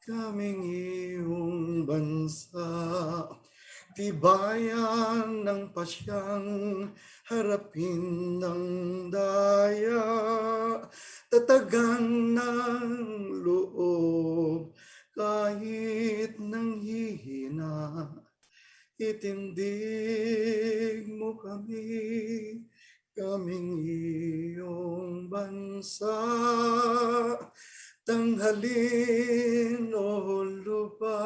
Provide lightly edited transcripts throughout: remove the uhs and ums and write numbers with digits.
kaming iyong bansa. Tibayan ng pasyang harapin ng daya, tatagan ng loob kahit nang hihina. Itindig mo kami, kaming iyong bansa. Tanghalin o lupa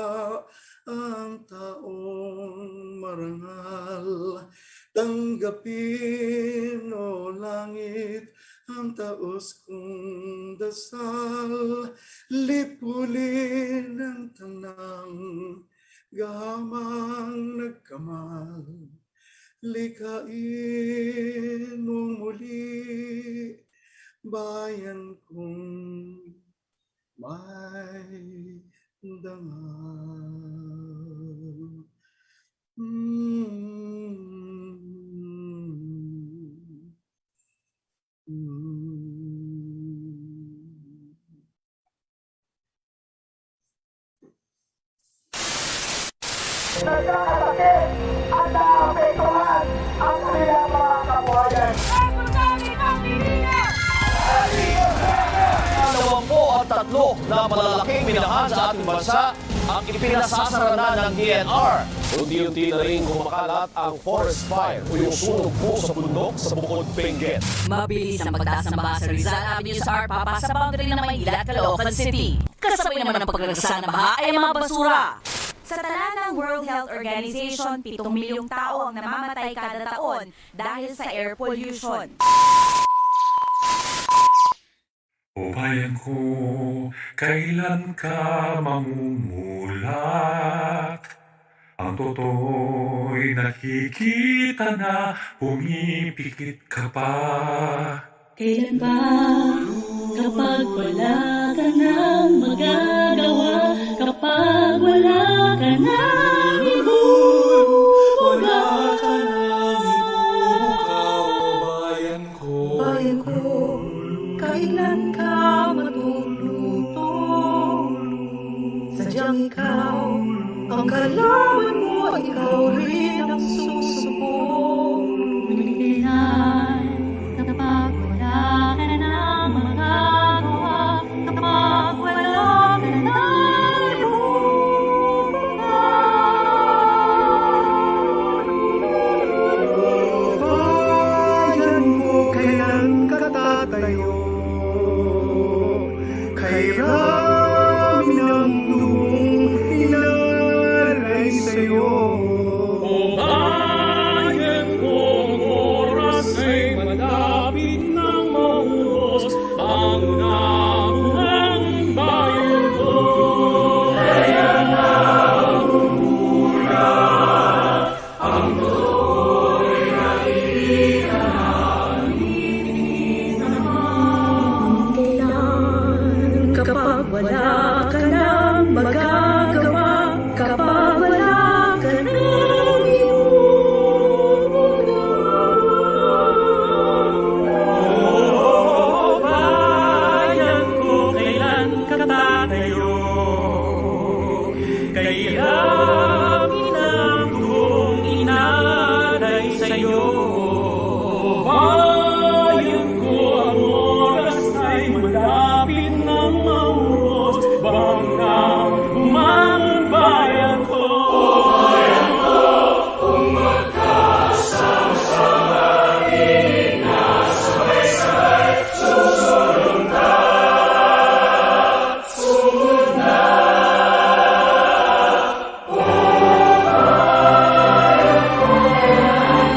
ang taong marangal, tanggapin o langit ang taos kong dasal, lipulin ang tanang gahamang nagkamal, likain mong muli bayan kong may dangal. Nagkakasakit at naapektuhan ang kanilang mga kabuhayan. Tatlo na malalaking minahan sa ating bansa ang ipinasasara na ng DNR. Unti-unti na rin kumakalat ang forest fire o yung sunog po sa bundok sa Bukod Benguet. Mabilis ang pagtaas ng baha sa Rizal Avenue sa Arpapa sa boundary ng Maynila at Caloocan City. Kasabay naman ng pagragsa ng baha ay ang mga basura. Sa tala ng World Health Organization, 7 milyong tao ang namamatay kada taon dahil sa air pollution. O bayan ko, kailan ka mamumulat? Ang totoo'y nakikita na pumipikit ka pa. Kailan ba, kapag wala ka nang magagawa, kapag wala ka nang ibubuga, Wala ka nang ibubuga, o bayan ko. bayan ko, kailan ka matutulog? Sadyang ikaw, ang kalawan mo, ikaw rin ang susubok. Kailan, kapag wala ka nang magagawa, kapag wala ka nang ibubuga. Bayan ko, kailan ka tatayo? Kay rami ng dugong inaray sa'yo. O bayan ko, ang oras ay malapit nang maubos ang naunang bayan ko. Kaya na umula ang totoo'y nakikita namin naman. Kailan, kapag wala ka nang magagawa, kapag wala ka nang ibubuga. O bayan ko, kailan ka tatayo? Kailan inangkong inalay sa'yo? Bayan ko, ang oras ay malapit nang maubos. Bangka umangon bayan ko. Bayan ko, kung magkasama-sama ating nasabay-sabay, susunod na, sunod na. O bayan ko, kailan ka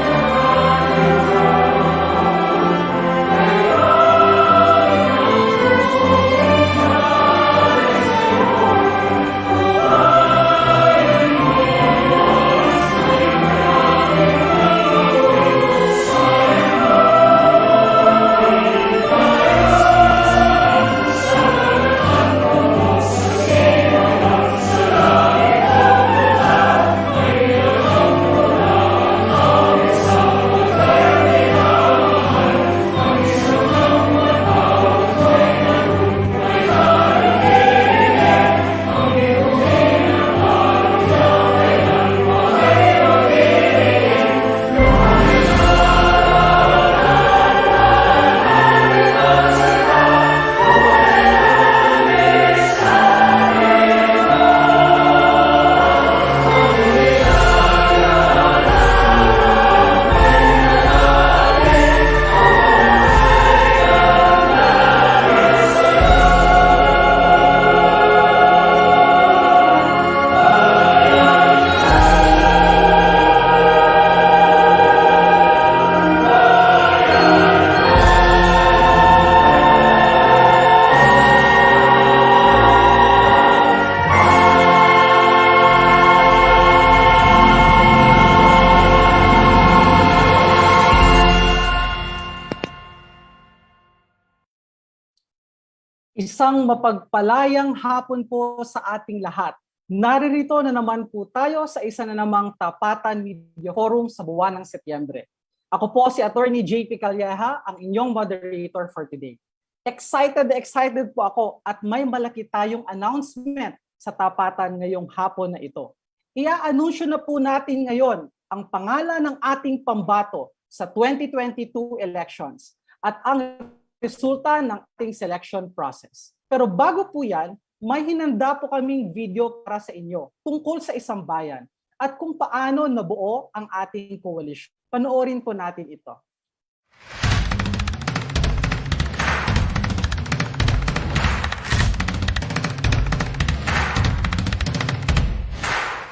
Isang mapagpalayang hapon po sa ating lahat. Naririto na naman po tayo sa isa na namang Tapatan Media Forum sa buwan ng Setyembre. Ako po si Attorney JP Calleja, ang inyong moderator for today. Excited po ako at may malaki tayong announcement sa Tapatan ngayong hapon na ito. Ia-anunsyo na po natin ngayon ang pangalan ng ating pambato sa 2022 elections at ang resulta ng ating selection process. Pero bago po yan, may hinanda po kaming video para sa inyo tungkol sa 1Sambayan at kung paano nabuo ang ating coalition. Panoorin po natin ito.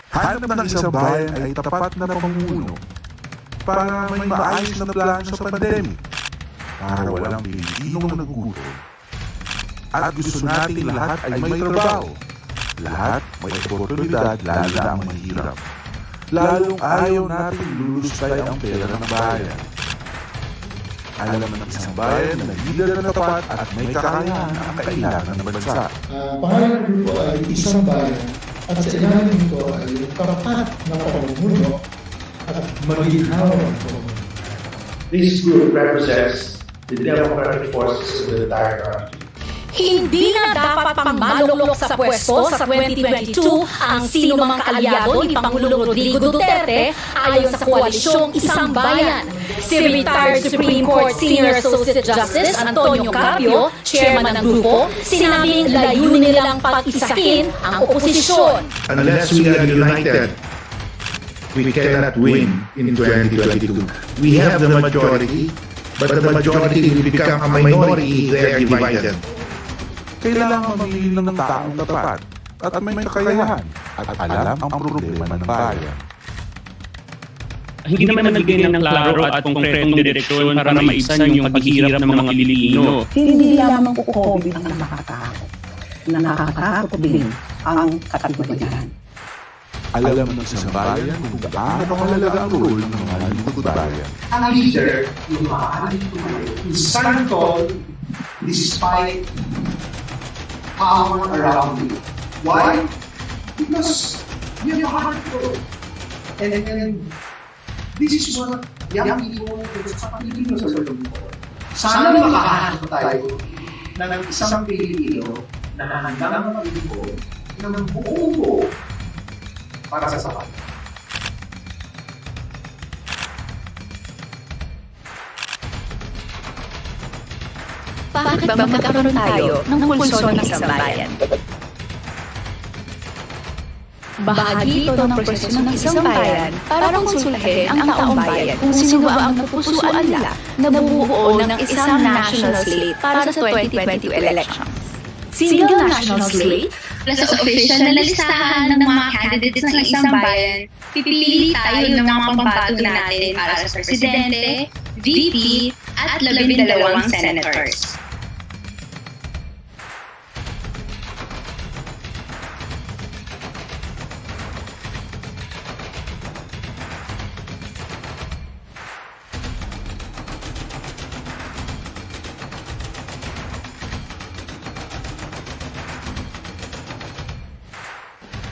Hanap ng 1Sambayan ay tapat na pamumuno para may maayos na plano sa pandemya, para walang Pilipinong nagugutom. At gusto nating lahat ay may trabaho. Lahat may oportunidad, lalo na ang mahirap. Lalong ayaw nating lulustay ang pera ng bayan. Alam ng 1Sambayan na lider na tapat at may kakayahan ang kailangan ng bansa. Pangalan ng grupo ay 1Sambayan at sa ilalim nito ay tapat na pamumuno at maginhawa ang pamumuno. This group represents the democratic forces of the entire country. Hindi na dapat pang malulok sa pwesto sa 2022 ang sino mang kaalyado ni Pangulong Rodrigo Duterte ayon sa koalisyong 1Sambayan. Si retired Supreme Court Senior Associate Justice Antonio Carpio, chairman ng grupo, sinabing layunin nilang pag-isahin ang oposisyon. Unless we are united, we cannot win in 2022. We have the majority, but the majority will become a minority if they are divided. Kailangan mamili ng taong tapat at may kakayahan at alam ang problema ng bayan. Hindi naman nagbigay ng klaro at konkretong direksyon para maisan yung paghihirap ng mga Pilipino. Hindi lamang po COVID ang nakakatakot. Nakakatakot din ang katibayan. Alam ng 1Sambayan kung gaano kahalaga ang role ng mga lingkod bayan. Ang leader, yung maaaring tumayo, is stand tall despite power around you. Why? Because you have a heart to go. And this is what young people sa Pilipino sa loob ko. Sana makahanap tayo ng isang Pilipino na handang mag-ibig ng buong para sa sapat. Bakit ba magkakaroon tayo ng pulso ng 1Sambayan? Bahagi ito ng proseso ng 1Sambayan para konsultahin ang taong bayan kung sino ba ang napupusuan nila na bumubuo ng isang national slate para sa 2022 elections. Single national slate? Plus official na listahan ng mga candidates ng 1Sambayan, pipili tayo ng mga pambato natin para sa presidente, VP, at 12 senators.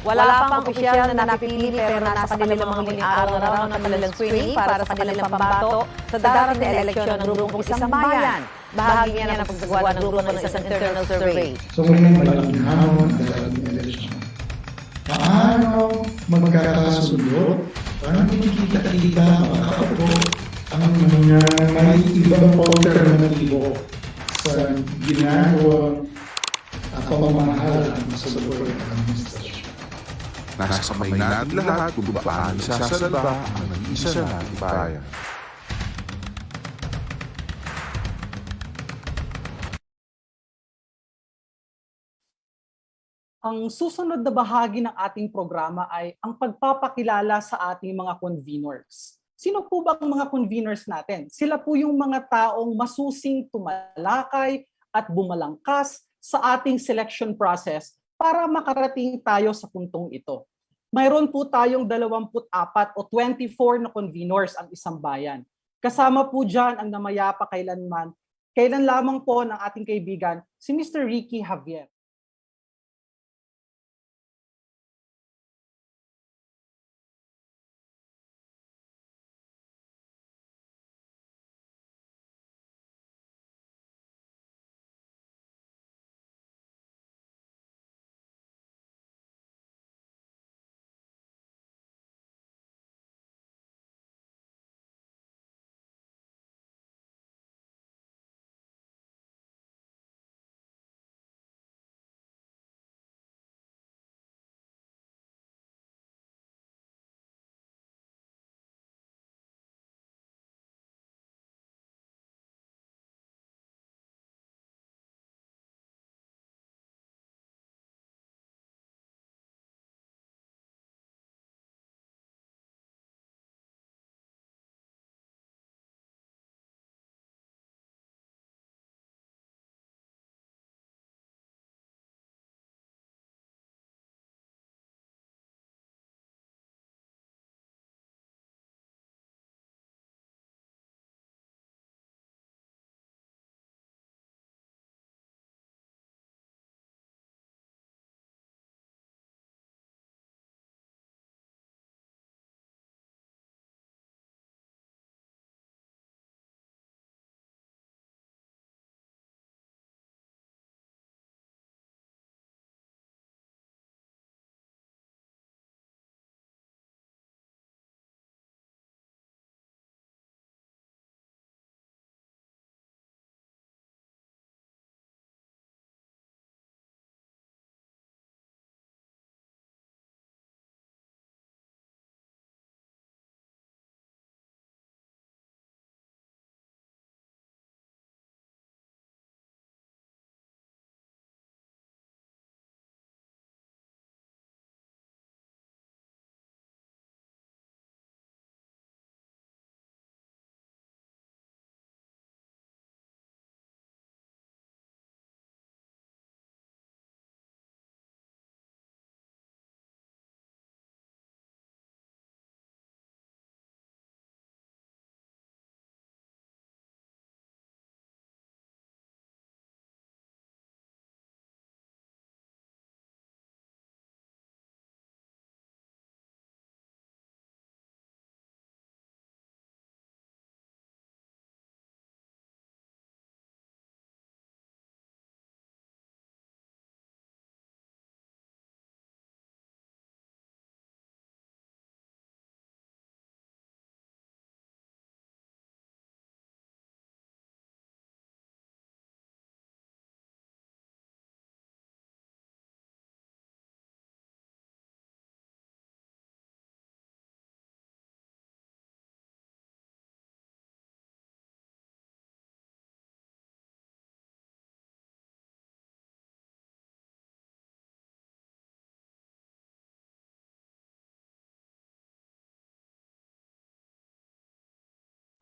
Wala pang opisyal na napipili pero nasa kanilang mga araw-araw na kanilang screening para sa kanilang pambato sa darating na eleksyon ng grupong 1Sambayan. Bahagi niya ng pagsagawa ng grupo ng isang internal survey. So ngayon malaking hamon ang darating eleksyon. Paano magkakasundo? Paano magkikita-kita makakaupo ang mga ibang alternatibo sa ginagawang pamamahalaan sa lugar ng administrasyon? Nasa kamay natin lahat kung paano sasalba ang nag-iisa nating bayan. Ang susunod na bahagi ng ating programa ay ang pagpapakilala sa ating mga conveners. Sino po ba ang mga conveners natin? Sila po yung mga taong masusing tumalakay at bumalangkas sa ating selection process para makarating tayo sa puntong ito. Mayroon po tayong 24 o 24 na conveners ang 1Sambayan. Kasama po dyan ang namayapa kailanman Kailan lamang po ng ating kaibigan si Mr. Ricky Javier.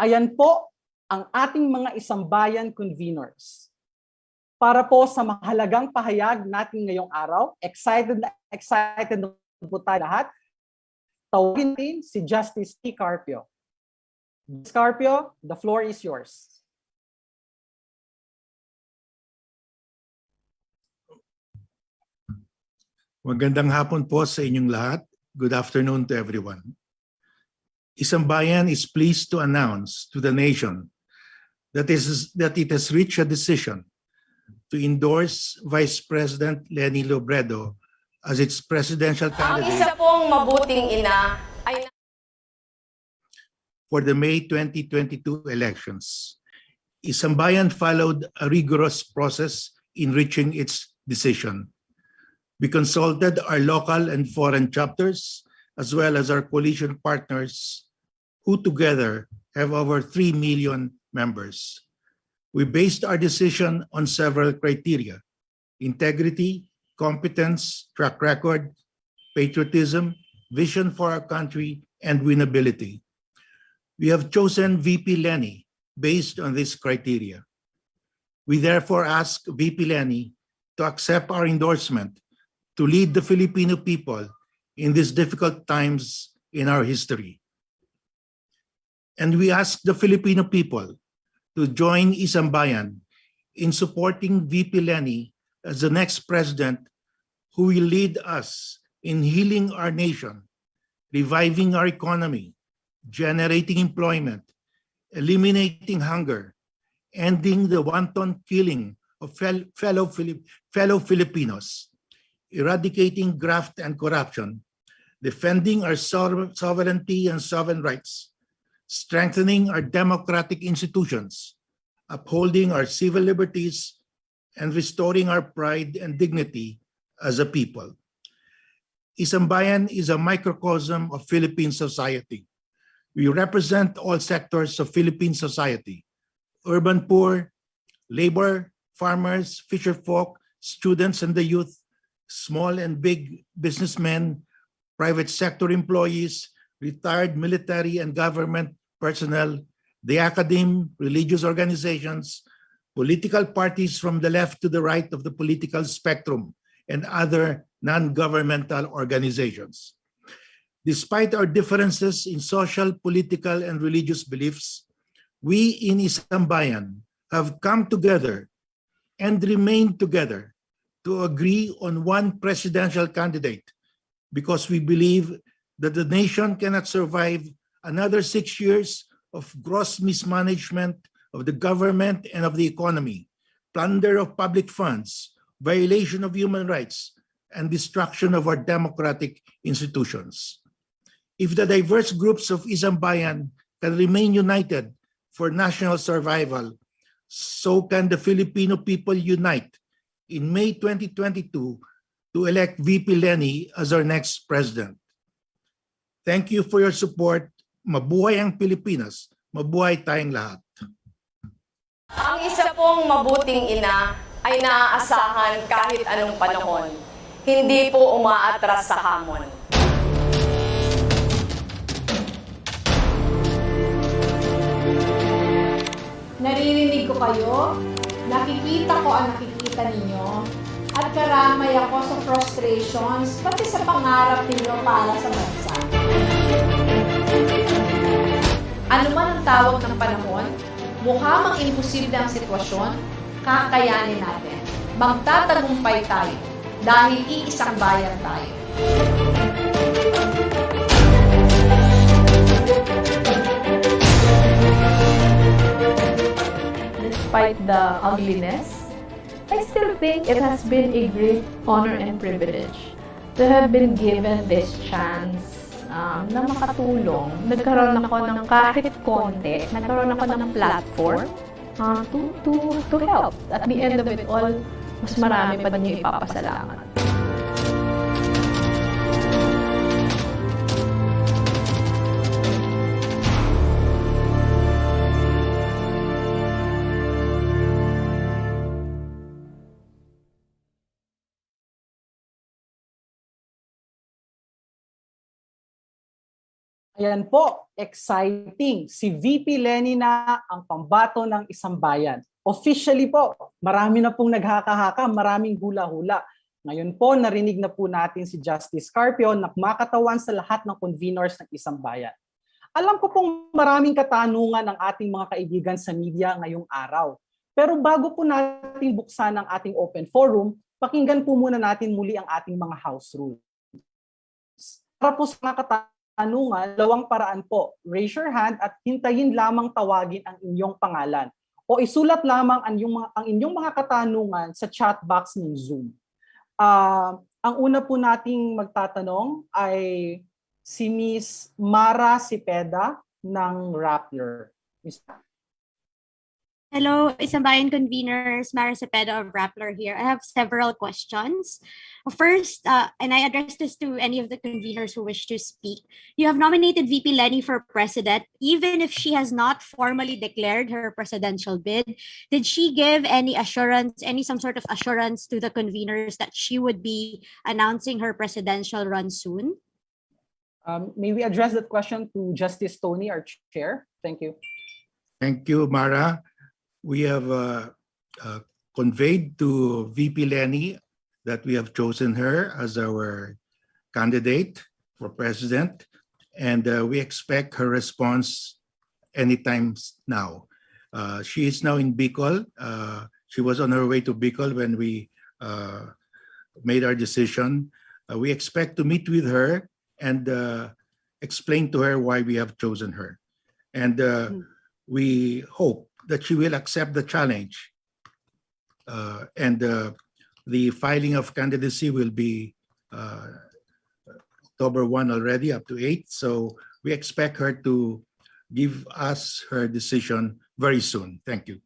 Ayan po ang ating mga Isambayan conveners. Para po sa mahalagang pahayag natin ngayong araw, excited na po tayo lahat. Tawagin natin si Justice T. Carpio. Carpio, the floor is yours. Magandang hapon po sa inyong lahat. Good afternoon to everyone. 1Sambayan is pleased to announce to the nation that it has reached a decision to endorse Vice President Leni Robredo as its presidential Ang candidate isa pong mabuting ina ay for the May 2022 elections. 1Sambayan followed a rigorous process in reaching its decision. We consulted our local and foreign chapters, as well as our coalition partners, who together have over 3 million members. We based our decision on several criteria: integrity, competence, track record, patriotism, vision for our country, and winnability. We have chosen VP Leni based on this criteria. We therefore ask VP Leni to accept our endorsement to lead the Filipino people in these difficult times in our history. And we ask the Filipino people to join 1Sambayan in supporting VP Lenny as the next president who will lead us in healing our nation, reviving our economy, generating employment, eliminating hunger, ending the wanton killing of fellow Filipinos, eradicating graft and corruption, defending our sovereignty and sovereign rights, strengthening our democratic institutions, upholding our civil liberties, and restoring our pride and dignity as a people. 1Sambayan is a microcosm of Philippine society. We represent all sectors of Philippine society: urban poor, labor, farmers, fisherfolk, students and the youth, small and big businessmen, private sector employees, retired military and government personnel, the academe, religious organizations, political parties from the left to the right of the political spectrum, and other non-governmental organizations. Despite our differences in social, political, and religious beliefs, we in 1Sambayan have come together and remain together to agree on one presidential candidate because we believe that the nation cannot survive another 6 years of gross mismanagement of the government and of the economy, plunder of public funds, violation of human rights, and destruction of our democratic institutions. If the diverse groups of 1Sambayan can remain united for national survival, so can the Filipino people unite in May 2022 to elect VP Lenny as our next president. Thank you for your support. Mabuhay ang Pilipinas. Mabuhay tayong lahat. Ang isa pong mabuting ina ay naaasahan kahit anong panahon. Hindi po umaatras sa hamon. Naririnig ko kayo, nakikita ko ang nakikita ninyo, at karamay ako sa frustrations, pati sa pangarap ninyo para sa bansa. Ano man ang tawag ng panahon, mukha mang imposible ang sitwasyon, kakayanin natin. Magtatagumpay tayo dahil iisang bayan tayo. Despite the ugliness, I still think it has been a great honor and privilege to have been given this chance na makatulong. Nagkaroon ako ng kahit konti, nagkaroon ako ng platform to help. At the end of it all, mas marami pa din yung ipapasalamat. Ayan po, exciting. Si VP Lenny na ang pambato ng 1Sambayan. Officially po, marami na pong naghaka-haka, maraming hula-hula. Ngayon po, narinig na po natin si Justice Carpio na makatawan sa lahat ng conveners ng 1Sambayan. Alam ko pong maraming katanungan ng ating mga kaibigan sa media ngayong araw. Pero bago po natin buksan ang ating open forum, pakinggan po muna natin muli ang ating mga house rules. Para po sa mga katanungan, dalawang paraan po. Raise your hand at hintayin lamang tawagin ang inyong pangalan. O isulat lamang ang inyong mga katanungan sa chat box ng Zoom. Ang una po nating magtatanong ay si Miss Mara Cepeda ng Rappler. Hello, 1Sambayan conveners, Mara Cepeda of Rappler here. I have several questions. First, and I address this to any of the conveners who wish to speak. You have nominated VP Lenny for president, even if she has not formally declared her presidential bid. Did she give any assurance, some sort of assurance to the conveners that she would be announcing her presidential run soon? May we address that question to Justice Tony, our chair? Thank you. Thank you, Mara. We have conveyed to VP Lenny that we have chosen her as our candidate for president, and we expect her response anytime now. She is now in Bicol. She was on her way to Bicol when we made our decision. We expect to meet with her and explain to her why we have chosen her. And we hope that she will accept the challenge. And the filing of candidacy will be October 1 already, up to 8. So we expect her to give us her decision very soon. Thank you.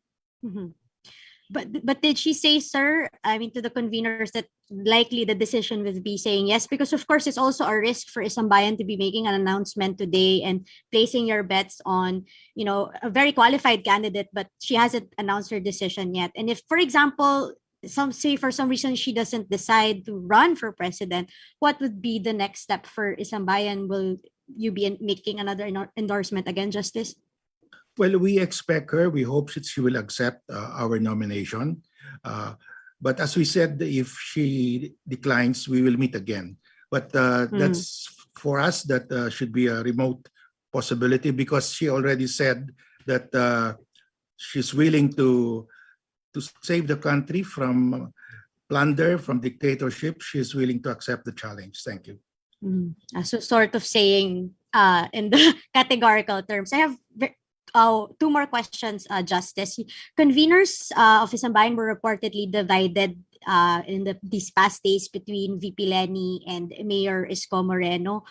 But did she say, sir, I mean, to the conveners that likely the decision would be saying yes? Because of course, it's also a risk for 1Sambayan to be making an announcement today and placing your bets on, you know, a very qualified candidate, but she hasn't announced her decision yet. And if, for example, for some reason she doesn't decide to run for president, what would be the next step for 1Sambayan? Will you be making another endorsement again, Justice? Well, we expect her. We hope that she will accept our nomination. But as we said, if she declines, we will meet again. But that's for us, that should be a remote possibility, because she already said that she's willing to save the country from plunder, from dictatorship. She's willing to accept the challenge. Thank you. So sort of saying in the categorical terms, I have two more questions, Justice. Conveners of 1Sambayan were reportedly divided in these past days between VP Leni and Mayor Isko Moreno.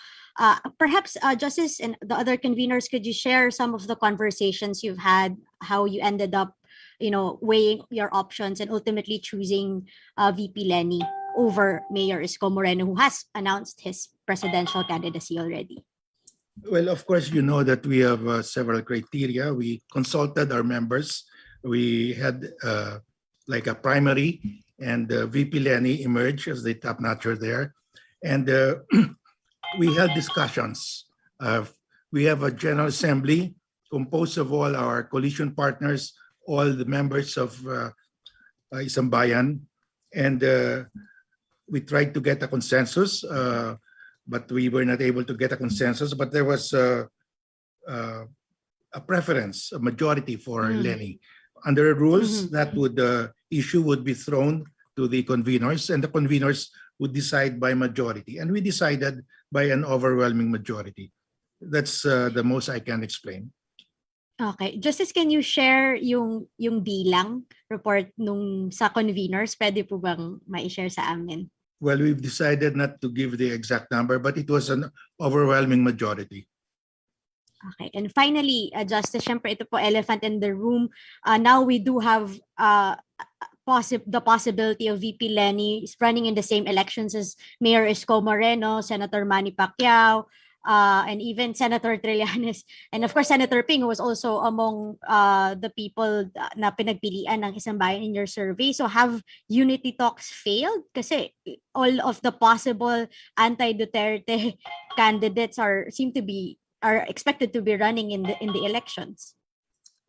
Perhaps, Justice and the other conveners, could you share some of the conversations you've had, how you ended up, you know, weighing your options and ultimately choosing VP Leni over Mayor Isko Moreno, who has announced his presidential candidacy already? Well, of course, you know that we have several criteria. We consulted our members. We had like a primary, and VP Leni emerged as the top notcher there. And we held discussions. We have a General Assembly composed of all our coalition partners, all the members of 1Sambayan. And we tried to get a consensus, but we were not able to get a consensus. But there was a preference, a majority for Leni. Under the rules, that would issue would be thrown to the conveners, and the conveners would decide by majority. And we decided by an overwhelming majority. That's the most I can explain. Okay. Justice, can you share yung bilang report nung sa conveners? Pwede po bang ma-share sa amin? Well, we've decided not to give the exact number, but it was an overwhelming majority. Okay. And finally, Justice, syempre ito po elephant in the room. Now we do have the possibility of VP Leni running in the same elections as Mayor Isko Moreno, Senator Manny Pacquiao, and even Senator Trillanes. And of course, Senator Ping, who was also among the people na pinagpilian ng 1Sambayan in your survey. So have unity talks failed? Kasi all of the possible anti-Duterte candidates are expected to be running in the elections.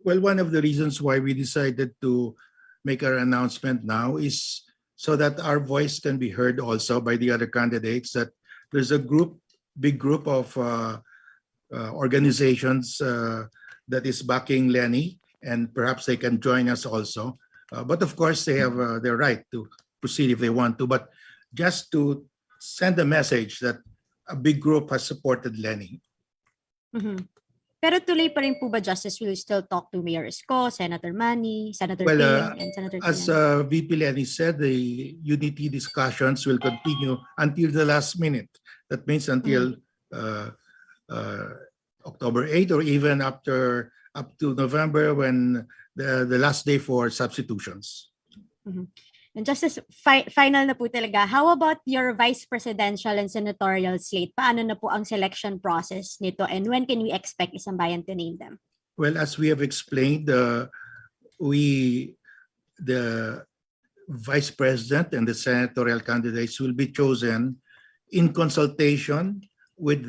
Well, one of the reasons why we decided to make our announcement now is so that our voice can be heard also by the other candidates, that there's a big group of organizations that is backing Leni, and perhaps they can join us also. But of course, they have their right to proceed if they want to. But just to send a message that a big group has supported Leni. Pero tuloy pa rin po ba, Justice, will still talk to Mayor Isko, Senator Manny, Senator Ping, and Senator as VP Leni said, the unity discussions will continue until the last minute. That means until October 8, or even up to November, when the last day for substitutions. And Justice, final na po talaga, how about your vice presidential and senatorial slate? Paano na po ang selection process nito, and when can we expect 1Sambayan to name them? Well, as we have explained, the vice president and the senatorial candidates will be chosen in consultation with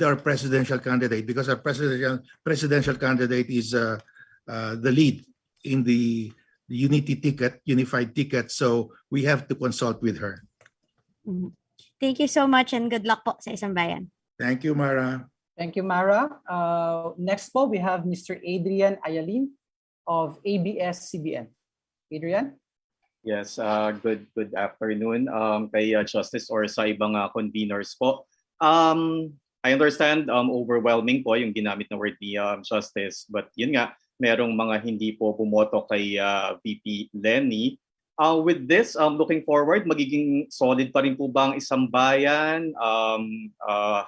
our presidential candidate, because our presidential candidate is the lead in the unified ticket. So we have to consult with her. Thank you so much, and good luck po sa 1Sambayan. Thank you, Mara. Thank you, Mara. Next po, we have Mr. Adrian Ayalin of ABS-CBN. Adrian? Yes, good afternoon kay Justice or sa ibang conveners po. I understand overwhelming po yung ginamit na word ni Justice, but yun nga, merong mga hindi po bumoto kay VP Lenny. With this, looking forward, magiging solid pa rin po ba ang isang bayan?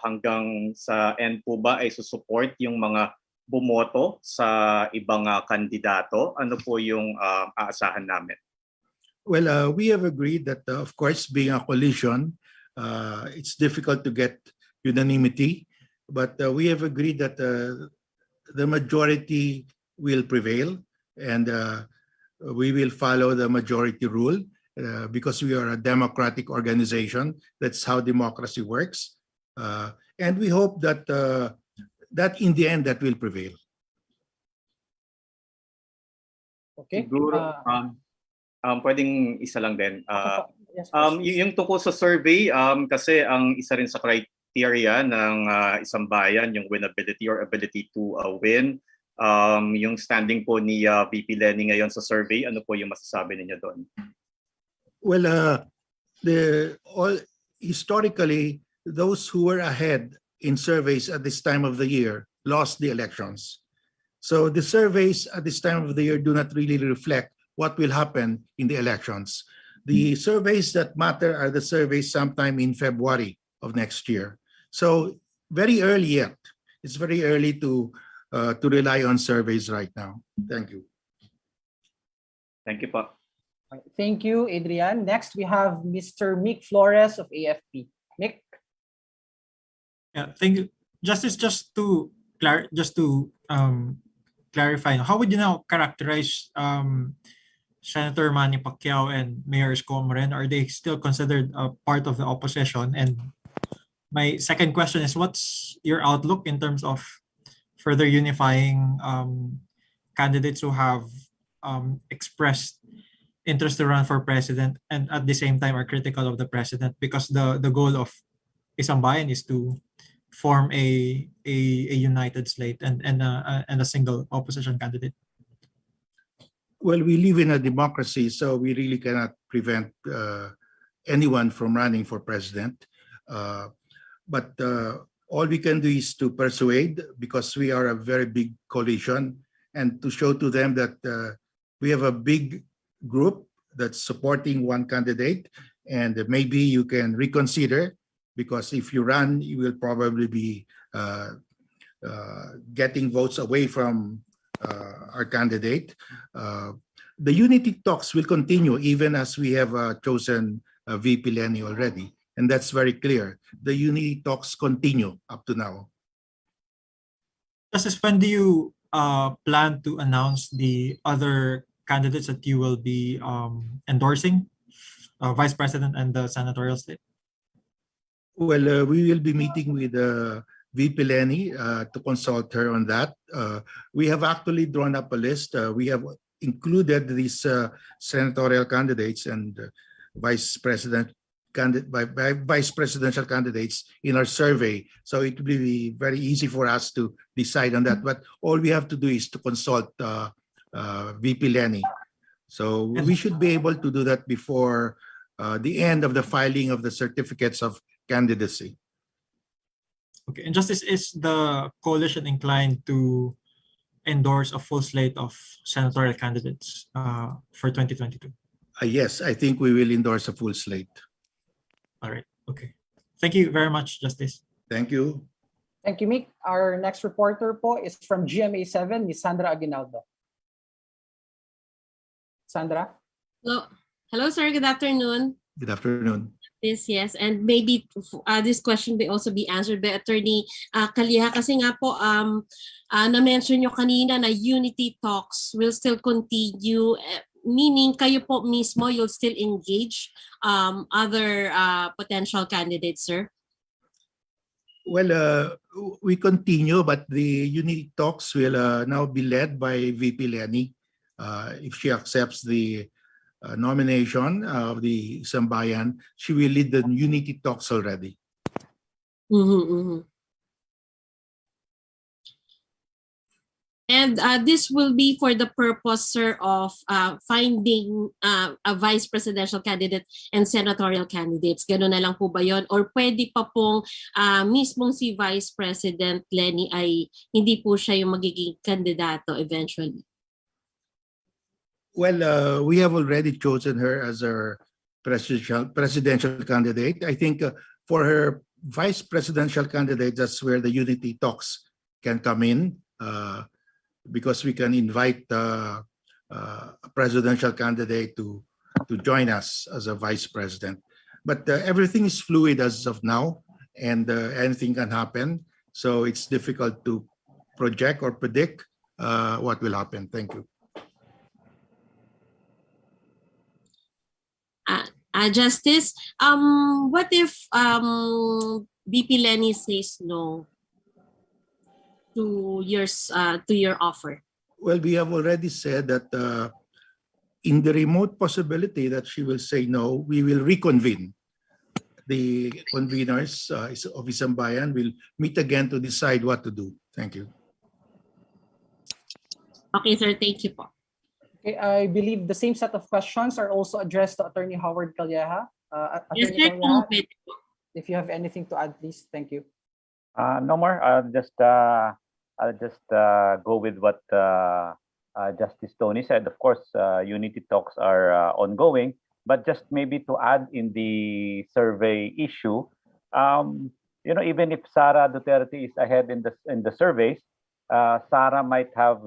Hanggang sa end po ba ay susupport yung mga bumoto sa ibang kandidato? Ano po yung aasahan namin? Well, we have agreed that, of course, being a coalition, it's difficult to get unanimity, but we have agreed that the majority will prevail, and we will follow the majority rule because we are a democratic organization. That's how democracy works, and we hope that that in the end that will prevail. Okay. Siguro, pwedeng isa lang din. Yes, yung tungkol sa survey, kasi ang isa rin sa criteria ng isang bayan, yung winnability or ability to win. Yung standing po ni VP Lenny ngayon sa survey, ano po yung masasabi ninyo doon? Well, historically, those who were ahead in surveys at this time of the year lost the elections. So the surveys at this time of the year do not really reflect what will happen in the elections. The surveys that matter are the surveys sometime in February of next year. So very early yet. It's very early to rely on surveys right now. Thank you. Thank you po. Thank you, Adrian. Next, we have Mr. Mick Flores of AFP. Mick? Yeah, thank you. Justice, just to clarify, how would you now characterize Senator Manny Pacquiao and Mayor Isko Moreno? Are they still considered a part of the opposition? And my second question is, what's your outlook in terms of further unifying candidates who have expressed interest to run for president and at the same time are critical of the president? Because the goal of 1Sambayan is to form a united slate and a single opposition candidate. Well, we live in a democracy, so we really cannot prevent anyone from running for president. But all we can do is to persuade, because we are a very big coalition, and to show to them that we have a big group that's supporting one candidate, and maybe you can reconsider, because if you run, you will probably be getting votes away from our candidate. The unity talks will continue even as we have chosen VP Lenny already, and that's very clear. The unity talks continue up to now. Justice, when do you plan to announce the other candidates that you will be endorsing, Vice President and the senatorial slate? Well, we will be meeting with VP Lenny to consult her on that. We have actually drawn up a list. We have included these senatorial candidates and vice presidential candidates in our survey. So it will be very easy for us to decide on that. But all we have to do is to consult VP Lenny. So we should be able to do that before the end of the filing of the certificates of candidacy. Okay, and Justice, is the coalition inclined to endorse a full slate of senatorial candidates for 2022? Yes, I think we will endorse a full slate. All right, okay. Thank you very much, Justice. Thank you. Thank you, Mick. Our next reporter po is from GMA7, Ms. Sandra Aguinaldo. Sandra? Hello, sir. Good afternoon. Good afternoon. Yes, and maybe this question may also be answered by Attorney Calleja, kasi nga po na-mention nyo kanina na unity talks will still continue, meaning kayo po mismo you'll still engage other potential candidates, sir? Well, we continue, but the unity talks will now be led by VP Lenny if she accepts the nomination of the 1Sambayan. She will lead the unity talks already. And this will be for the purpose, sir, of finding a vice presidential candidate and senatorial candidates. Ganun na lang po ba yun? Or pwede pa pong mismong si Vice President Lenny ay hindi po siya yung magiging kandidato eventually? Well, we have already chosen her as our presidential candidate. I think for her vice presidential candidate, that's where the unity talks can come in. Because we can invite a presidential candidate to join us as a vice president. But everything is fluid as of now, and anything can happen. So it's difficult to project or predict what will happen. Thank you. Justice, what if VP Lenny says no to your offer? Well, we have already said that in the remote possibility that she will say no, we will reconvene. The conveners of 1Sambayan will meet again to decide what to do. Thank you. Okay, sir. Thank you po. Okay, I believe the same set of questions are also addressed to Attorney Howard Calleja. Yes, Attorney sir. Calleja, if you have anything to add, please. Thank you. No more. I'll just go with what Justice Tony said. Of course, unity talks are ongoing, but just maybe to add in the survey issue, even if Sara Duterte is ahead in the surveys, Sara might have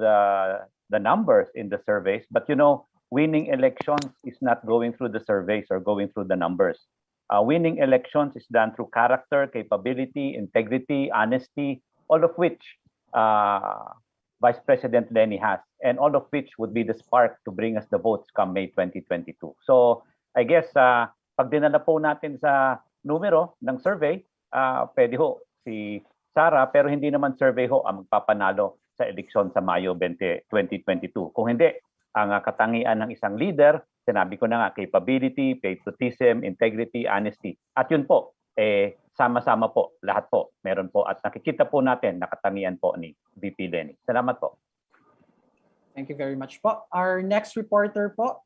the numbers in the surveys, but winning elections is not going through the surveys or going through the numbers. Winning elections is done through character, capability, integrity, honesty, all of which Vice President Lenny has, and all of which would be the spark to bring us the votes come May 2022. So I guess pag dinala po natin sa numero ng survey, pwede ho si Sara, pero hindi naman survey ho ang magpapanalo sa eleksyon sa Mayo 2022. Kung hindi, ang katangian ng isang leader, sinabi ko na nga, capability, patriotism, integrity, honesty. At yun po, sama-sama po, lahat po, meron po. At nakikita po natin, nakatangian po ni VP Lenny. Salamat po. Thank you very much po. Our next reporter po,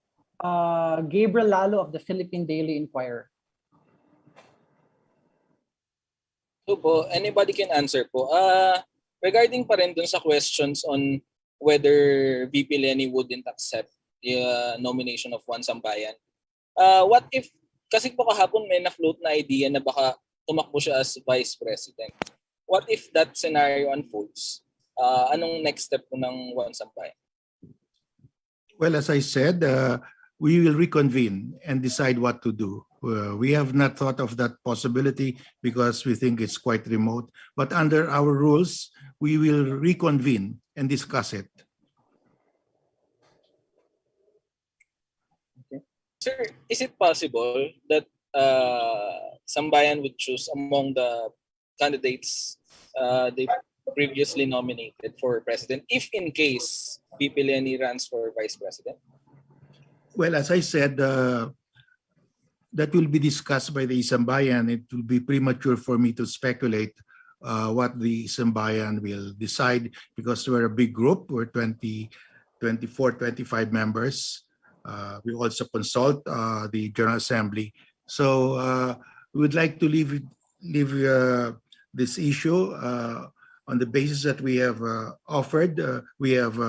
Gabriel Lalo of the Philippine Daily Inquirer. So po, anybody can answer po. Regarding pa rin dun sa questions on whether VP Lenny wouldn't accept the nomination of 1Sambayan. What if, kasi po kahapon may na-float na idea na baka tumakbo siya as Vice President. What if that scenario unfolds? Anong next step po ng 1Sambayan? Well, as I said, we will reconvene and decide what to do. We have not thought of that possibility because we think it's quite remote. But under our rules, we will reconvene and discuss it. Okay. Sir, is it possible that Sambayan would choose among the candidates they previously nominated for president, if in case VP Lenny runs for vice president? Well, as I said, that will be discussed by the 1Sambayan. It will be premature for me to speculate what the 1Sambayan will decide because we're a big group. We're 24, 25 members. We also consult the General Assembly. So we would like to leave this issue on the basis that we have offered. We have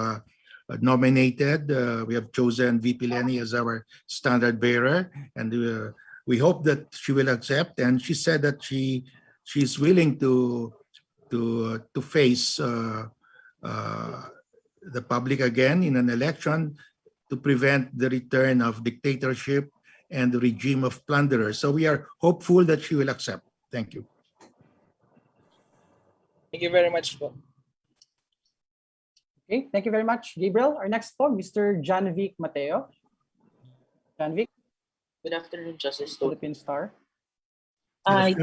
nominated, we have chosen VP Lenny as our standard bearer, and we hope that she will accept. And she said that she's willing to face the public again in an election to prevent the return of dictatorship and the regime of plunderers. So we are hopeful that she will accept. Thank you. Thank you very much. Okay, thank you very much, Gabriel. Our next po, Mr. Janvic Mateo. Janvic. Good afternoon, Justice. Philippine Star. Have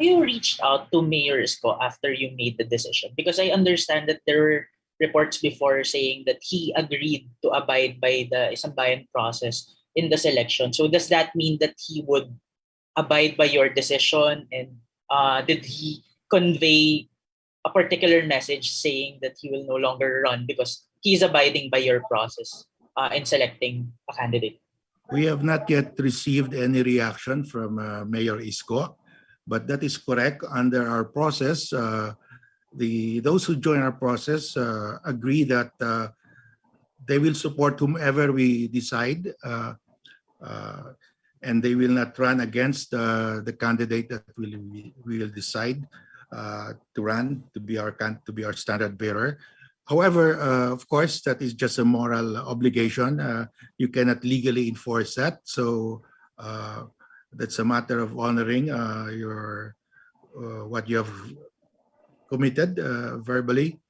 you reached out to Mayor Isko after you made the decision? Because I understand that there were reports before saying that he agreed to abide by the 1Sambayan process in the selection. So does that mean that he would abide by your decision? And did he convey a particular message saying that he will no longer run because he's abiding by your process in selecting a candidate? We have not yet received any reaction from Mayor Isko, but that is correct. Under our process, those who join our process agree that they will support whomever we decide, and they will not run against the candidate that we will decide to run to be our standard bearer. However, of course, that is just a moral obligation. You cannot legally enforce that, so that's a matter of honoring what you have committed verbally.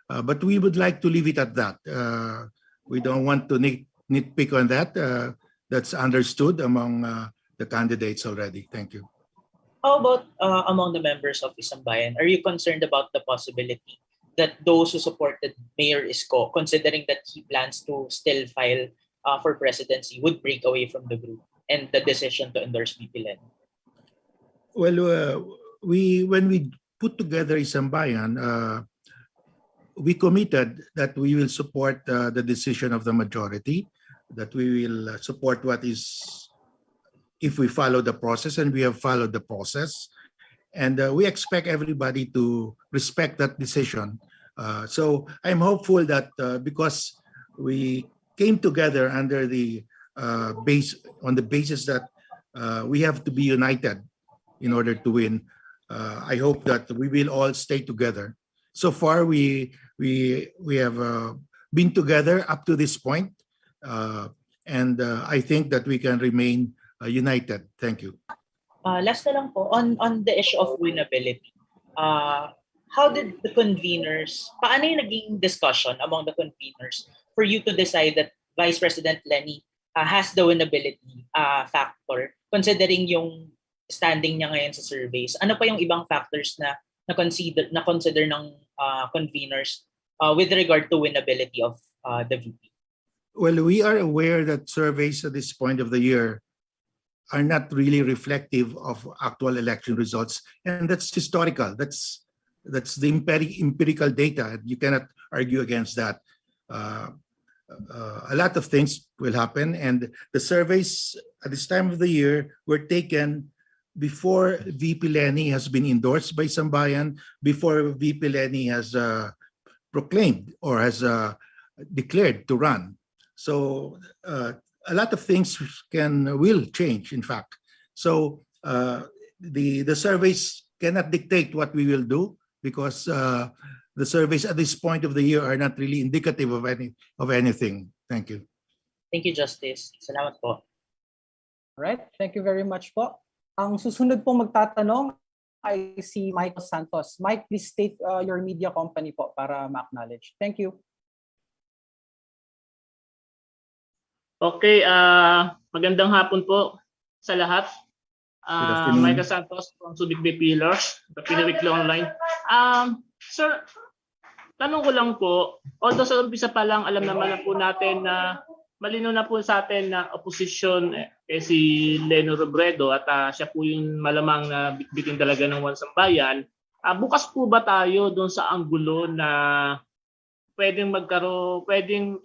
But we would like to leave it at that. We don't want to nitpick on that. That's understood among the candidates already. Thank you. How about among the members of 1Sambayan? Are you concerned about the possibility that those who supported Mayor Isko, considering that he plans to still file for presidency, would break away from the group and the decision to endorse VP Leni? Well, when we put together 1Sambayan, we committed that we will support the decision of the majority, that we will support what is, if we follow the process, and we have followed the process. And we expect everybody to respect that decision. So I'm hopeful that because we came together under the on the basis that we have to be united in order to win, I hope that we will all stay together. So far, we have been together up to this point, and I think that we can remain united. Thank you. Last na lang po, on the issue of winnability, how did the conveners, paano yung naging discussion among the conveners for you to decide that Vice President Leni has the winnability factor, considering yung standing niya ngayon sa surveys? Ano pa yung ibang factors na consider ng conveners with regard to winnability of the VP? Well, we are aware that surveys at this point of the year are not really reflective of actual election results, and that's historical. That's the empirical data. You cannot argue against that. A lot of things will happen, and the surveys at this time of the year were taken before VP Leni has been endorsed by 1Sambayan, before VP Leni has proclaimed or has declared to run. So a lot of things will change, in fact. So the surveys cannot dictate what we will do, because the surveys at this point of the year are not really indicative of anything. Thank you. Thank you, Justice. Salamat po. Alright, thank you very much po. Ang susunod po magtatanong ay si Michael Santos. Mike, please state your media company po para ma-acknowledge. Thank you. Okay, magandang hapon po sa lahat. Michael Santos from Subic Pillar, the Pinaweekly Online. Sir, tanong ko lang po, although sa umpisa pa lang alam naman na po natin na malino na po sa atin na opposition si Leni Robredo at siya po yung malamang na bitbitin talaga ng 1Sambayan. Bukas po ba tayo doon sa anggulo na pwedeng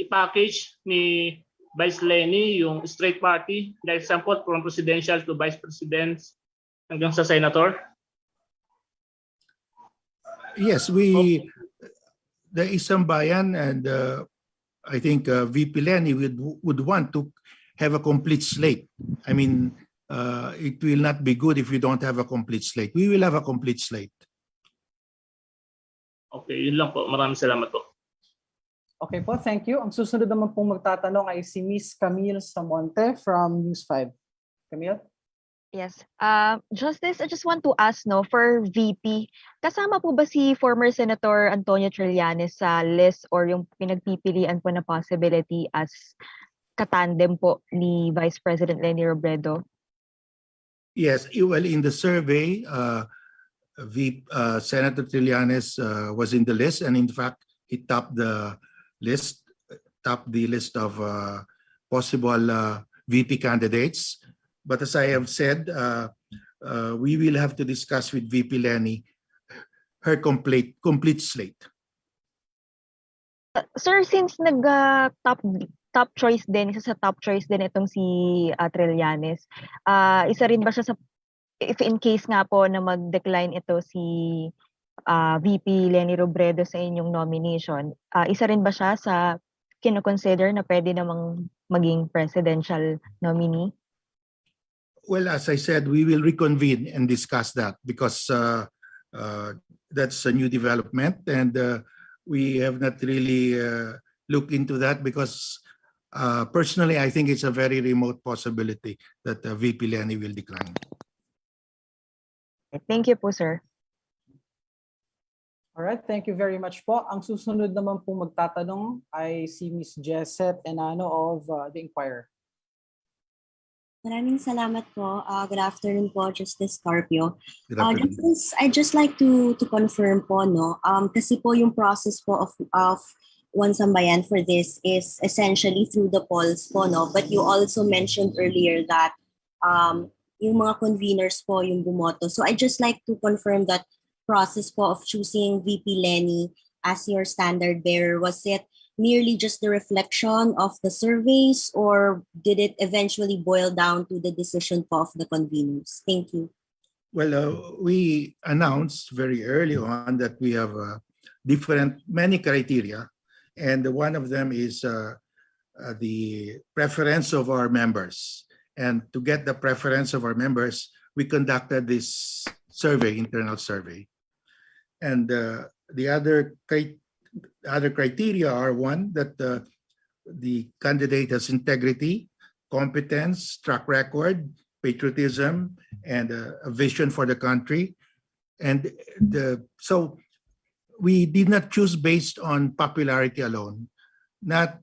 i-package ni Vice Leni yung straight party, like example from presidential to vice president hanggang sa senator? Yes, the 1Sambayan and I think VP Leni would want to have a complete slate. I mean, it will not be good if we don't have a complete slate. We will have a complete slate. Okay, yun lang po. Maraming salamat po. Okay po, thank you. Ang susunod naman pong magtatanong ay si Miss Camille Samonte from News 5. Camille? Yes. Justice, I just want to ask, for VP, kasama po ba si former Senator Antonio Trillanes sa list or yung pinagpipilian po na possibility as katandem po ni Vice President Leni Robredo? Yes. Well, in the survey, Senator Trillanes was in the list, and in fact, he topped the list of possible VP candidates. But as I have said, we will have to discuss with VP Leni her complete slate. Sir, since top choice din, isa sa top choice din itong si Trillanes, isa rin ba siya sa, if in case nga po na mag-decline ito si VP Leni Robredo sa inyong nomination, isa rin ba siya sa kino-consider na pwede namang maging presidential nominee? Well, as I said, we will reconvene and discuss that because that's a new development, and we have not really looked into that because personally, I think it's a very remote possibility that VP Leni will decline. Thank you po, sir. Alright, thank you very much po. Ang susunod naman po magtatanong ay si Miss Jesset Enano of The Inquirer. Maraming salamat po. Good afternoon po, Justice Carpio. Good afternoon. Justice, I'd just like to confirm po, no? Kasi po yung process po of 1Sambayan for this is essentially through the polls po, no? But you also mentioned earlier that yung mga conveners po yung bumoto. So I'd just like to confirm that process po of choosing VP Leni as your standard bearer. Was it merely just the reflection of the surveys, or did it eventually boil down to the decision of the conveners? Thank you. Well, we announced very early on that we have many criteria, and one of them is the preference of our members. And to get the preference of our members, we conducted this internal survey. And the other criteria are, one, that the candidate has integrity, competence, track record, patriotism, and a vision for the country. And so we did not choose based on popularity alone.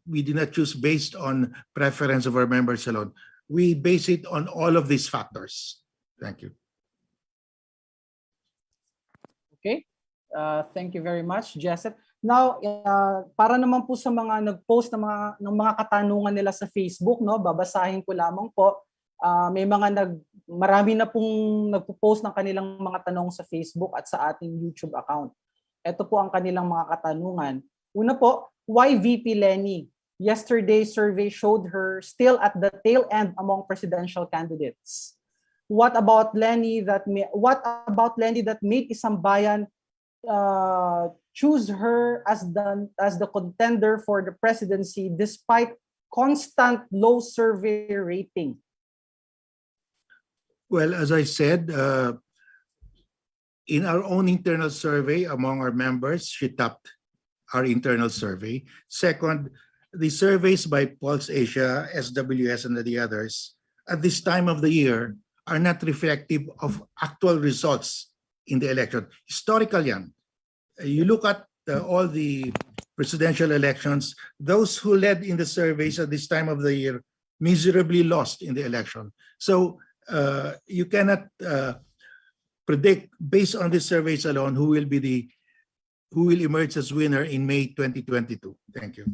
We did not choose based on preference of our members alone. We base it on all of these factors. Thank you. Okay. Thank you very much, Jesset. Now, para naman po sa mga nag-post ng mga katanungan nila sa Facebook, no, babasahin ko lamang po. Marami na pong nagpo-post ng kanilang mga tanong sa Facebook at sa ating YouTube account. Ito po ang kanilang mga katanungan. Una po, why VP Leni? Yesterday's survey showed her still at the tail end among presidential candidates. What about Leni that made 1Sambayan choose her as the contender for the presidency despite constant low survey rating? Well, as I said, in our own internal survey among our members, she topped our internal survey. Second, the surveys by Pulse Asia, SWS, and the others at this time of the year are not reflective of actual results in the election. Historical yan. You look at all the presidential elections, those who led in the surveys at this time of the year miserably lost in the election. So you cannot predict based on the surveys alone who will emerge as winner in May 2022. Thank you.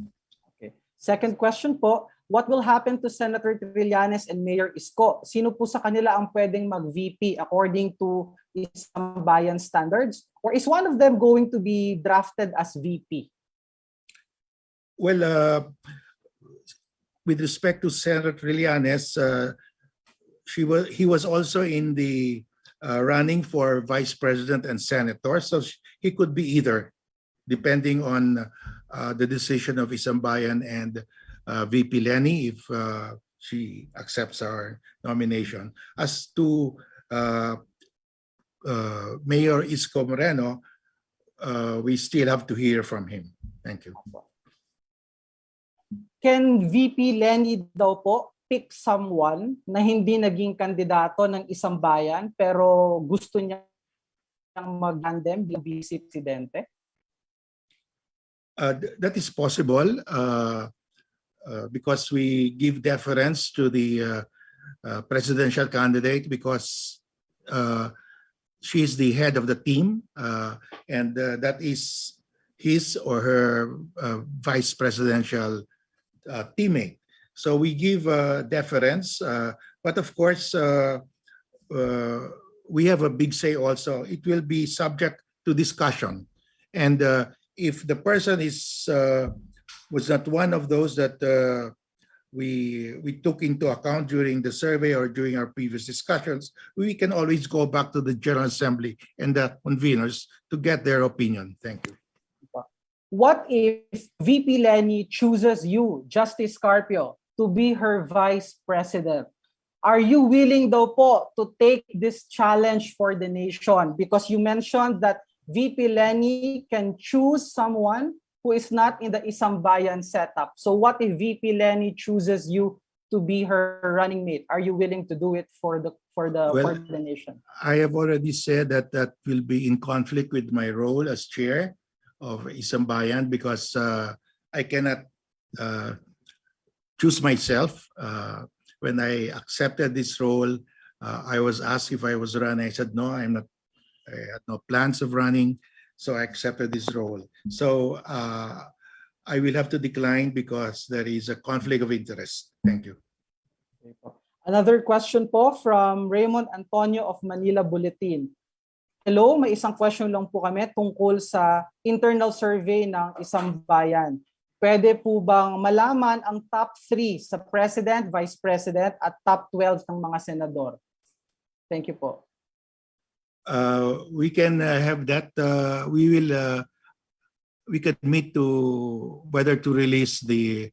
Okay. Second question po, what will happen to Senator Trillanes and Mayor Isko? Sino po sa kanila ang pwedeng mag-VP according to 1Sambayan standards? Or is one of them going to be drafted as VP? Well, with respect to Senator Trillanes, he was also in the running for vice president and senator, so he could be either, depending on the decision of 1Sambayan and VP Leni if she accepts our nomination. As to Mayor Isko Moreno, we still have to hear from him. Thank you. Can VP Leni daw po pick someone na hindi naging kandidato ng 1Sambayan pero gusto niyang mag-tandem bilang vice presidente? That is possible because we give deference to the presidential candidate because she is the head of the team and that is his or her vice presidential teammate. So we give deference, but of course we have a big say also. It will be subject to discussion. And if the person was not one of those that we took into account during the survey or during our previous discussions, we can always go back to the General Assembly and the conveners to get their opinion. Thank you. What if VP Lenny chooses you, Justice Carpio, to be her vice president? Are you willing daw po to take this challenge for the nation? Because you mentioned that VP Lenny can choose someone who is not in the 1Sambayan setup. So what if VP Lenny chooses you to be her running mate? Are you willing to do it for the nation? I have already said that that will be in conflict with my role as chair of 1Sambayan, because I cannot choose myself. When I accepted this role, I was asked if I was running. I said no, I'm not. I had no plans of running, so I accepted this role. So I will have to decline because there is a conflict of interest. Thank you. Another question po from Raymond Antonio of Manila Bulletin. Hello, may isang question lang po kami tungkol sa internal survey ng 1Sambayan. Pwede po bang malaman ang top 3 sa President, Vice President at top 12 ng mga senador? Thank you po. We can have that. We can meet to whether to release the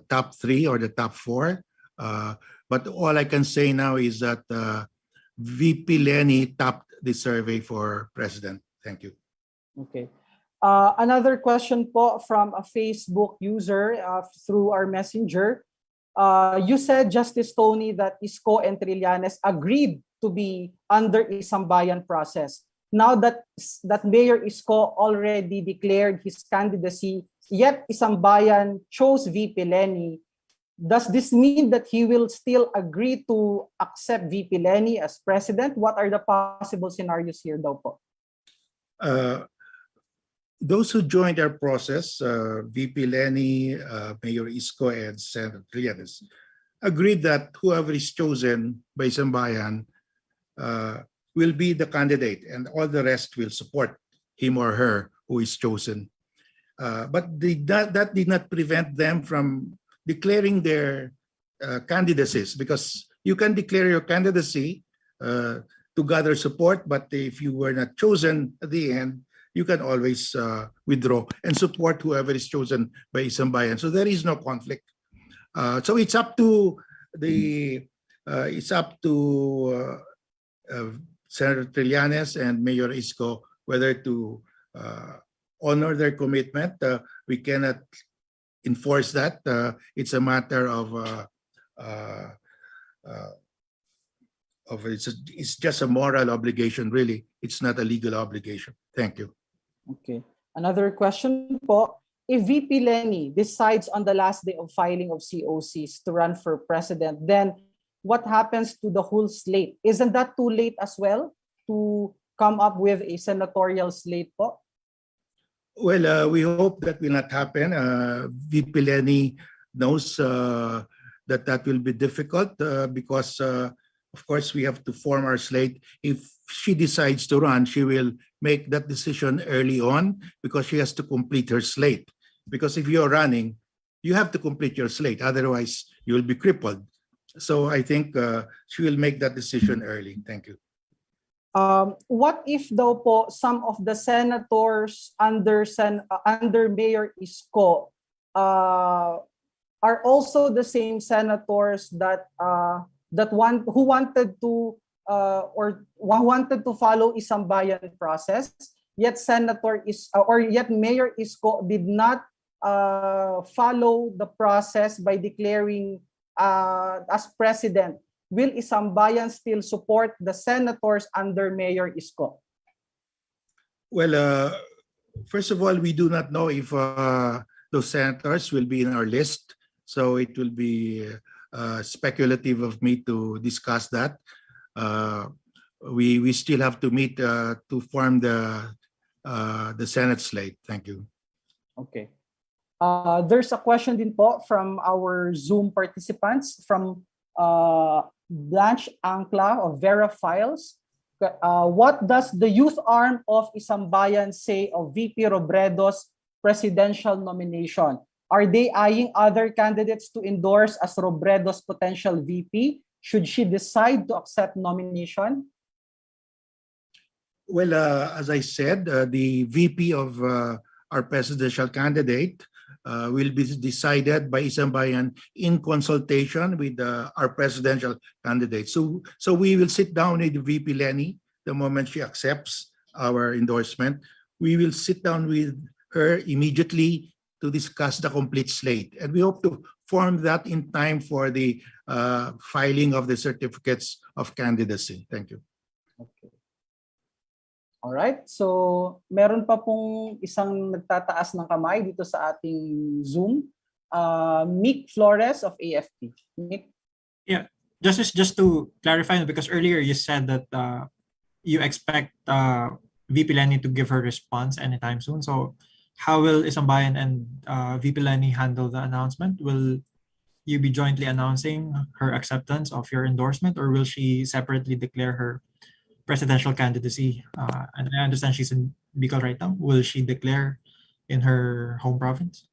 top 3 or the top 4. But all I can say now is that VP Lenny topped the survey for president. Thank you. Okay. Another question po from a Facebook user through our messenger. You said, Justice Tony, that Isko and Trillanes agreed to be under 1Sambayan process. Now that Mayor Isko already declared his candidacy, yet 1Sambayan chose VP Lenny, does this mean that he will still agree to accept VP Lenny as president? What are the possible scenarios here daw po? Those who joined our process, VP Lenny, Mayor Isko, and Senator Trillanes, agreed that whoever is chosen by 1Sambayan will be the candidate, and all the rest will support him or her who is chosen. But that did not prevent them from declaring their candidacies, because you can declare your candidacy to gather support, but if you were not chosen at the end, you can always withdraw and support whoever is chosen by 1Sambayan. So there is no conflict. So it's up to Senator Trillanes and Mayor Isko whether to honor their commitment. We cannot enforce that. It's a matter of it's just a moral obligation, really. It's not a legal obligation. Thank you. Okay. Another question po. If VP Lenny decides on the last day of filing of COCs to run for president, then what happens to the whole slate? Isn't that too late as well to come up with a senatorial slate po? Well, we hope that will not happen. VP Lenny knows that will be difficult because, of course, we have to form our slate. If she decides to run, she will make that decision early on because she has to complete her slate. Because if you're running, you have to complete your slate. Otherwise, you will be crippled. So I think she will make that decision early. Thank you. What if daw po some of the senators under Mayor Isko are also the same senators who wanted to follow 1Sambayan process, yet Mayor Isko did not follow the process by declaring as president? Will 1Sambayan still support the senators under Mayor Isko? Well, first of all, we do not know if those senators will be in our list. So it will be speculative of me to discuss that. We still have to meet to form the Senate slate. Thank you. Okay. There's a question din po from our Zoom participants from Blanche Ancla of Vera Files. What does the youth arm of 1Sambayan say of VP Robredo's presidential nomination? Are they eyeing other candidates to endorse as Robredo's potential VP? Should she decide to accept nomination? Well, as I said, the VP of our presidential candidate will be decided by 1Sambayan in consultation with our presidential candidate. So we will sit down with VP Lenny the moment she accepts our endorsement. We will sit down with her immediately to discuss the complete slate. And we hope to form that in time for the filing of the certificates of candidacy. Thank you. Okay. All right. So, meron pa pong isang nagtataas ng kamay dito sa ating Zoom. Mick Flores of AFP. Mick? Yeah, just to clarify, because earlier you said that you expect VP Lenny to give her response anytime soon. So, how will 1Sambayan and VP Lenny handle the announcement? Will you be jointly announcing her acceptance of your endorsement, or will she separately declare her presidential candidacy? And I understand she's in Bicol right now. Will she declare in her home province?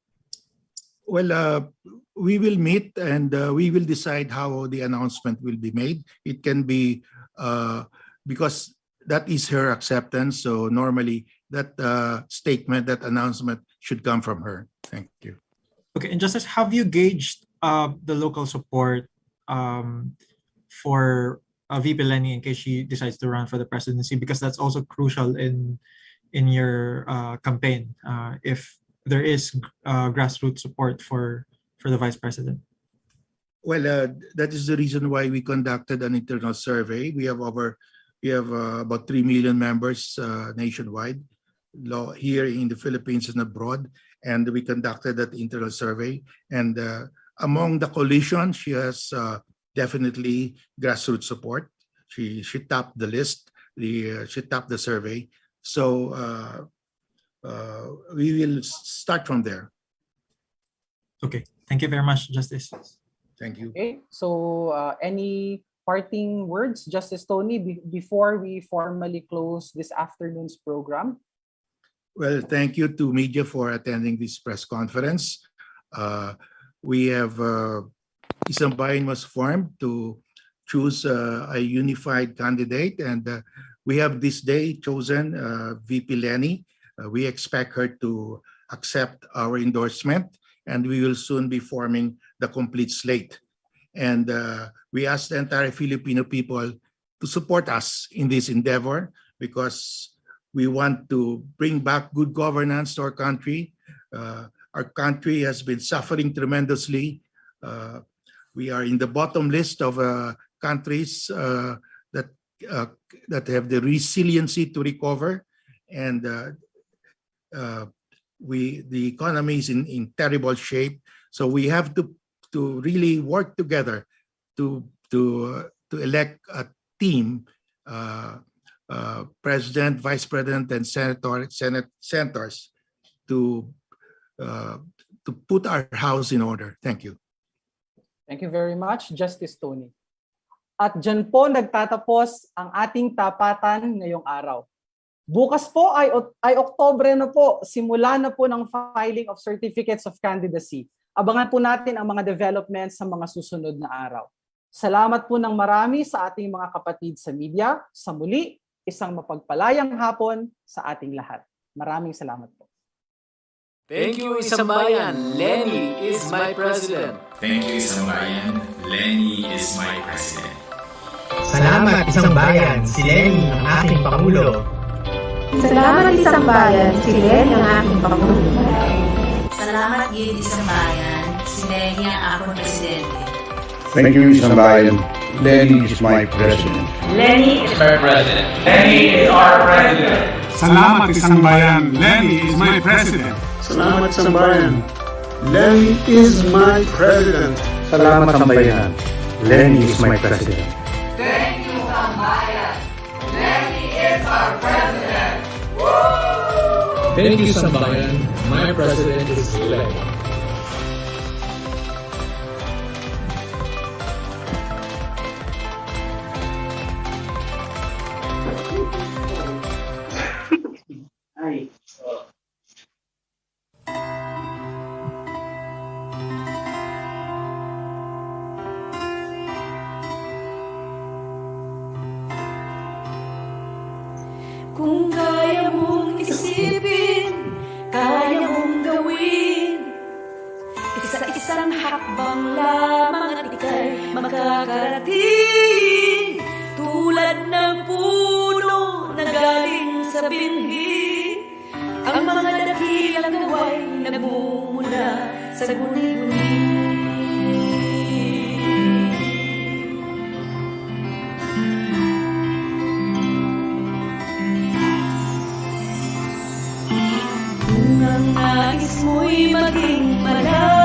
Well, we will meet and we will decide how the announcement will be made. It can be because that is her acceptance. So normally that statement, that announcement should come from her. Thank you. Okay, and Justice, have you gauged the local support for VP Lenny in case she decides to run for the presidency? Because that's also crucial in your campaign. If there is grassroots support for the vice president. Well, that is the reason why we conducted an internal survey. We have about 3 million members nationwide, here in the Philippines and abroad, and we conducted that internal survey. And among the coalition, she has definitely grassroots support. She topped the list. She topped the survey. So we will start from there. Okay, thank you very much, Justice. Thank you. Okay, so any parting words, Justice Tony, before we formally close this afternoon's program? Well, thank you to media for attending this press conference. We have 1Sambayan was formed to choose a unified candidate, and we have this day chosen VP Lenny. We expect her to accept our endorsement, and we will soon be forming the complete slate. And we ask the entire Filipino people to support us in this endeavor, because we want to bring back good governance to our country. Our country has been suffering tremendously. We are in the bottom list of countries that have the resiliency to recover, and the economy is in terrible shape. So we have to really work together to elect a team, president, vice president, and senators to put our house in order. Thank you. Thank you very much, Justice Tony. At dyan po nagtatapos ang ating tapatan ngayong araw. Bukas po ay Oktubre na po, simula na po ng filing of certificates of candidacy. Abangan po natin ang mga developments sa mga susunod na araw. Salamat po ng marami sa ating mga kapatid sa media. Sa muli, isang mapagpalayang hapon sa ating lahat. Maraming salamat po. Thank you, 1Sambayan. Lenny is my president. Thank you, 1Sambayan. Lenny is my president. Salamat, 1Sambayan. Si Lenny ang aking Pangulo. Salamat, 1Sambayan. Si Lenny ang aking Pangulo. Salamat, 1Sambayan. Si Lenny ang aking presidente. Thank you, 1Sambayan. Lenny is my president. Lenny is my president. Lenny is our president. Salamat, 1Sambayan. Lenny is my president. Salamat, 1Sambayan. Lenny is my president. Salamat, 1Sambayan. Lenny is my president. Thank you, 1Sambayan. Lenny is our president. Thank you, 1Sambayan. My president is Lenny. Kung kaya mong isipin, kaya mong gawin, isa-isang hakbang lamang at ika'y makakarating. Tulad ng puno na galing sa binhi, ang mga dakilang gaway nagmumula sa guni-guni. Kung ang nais mo'y maging malalim,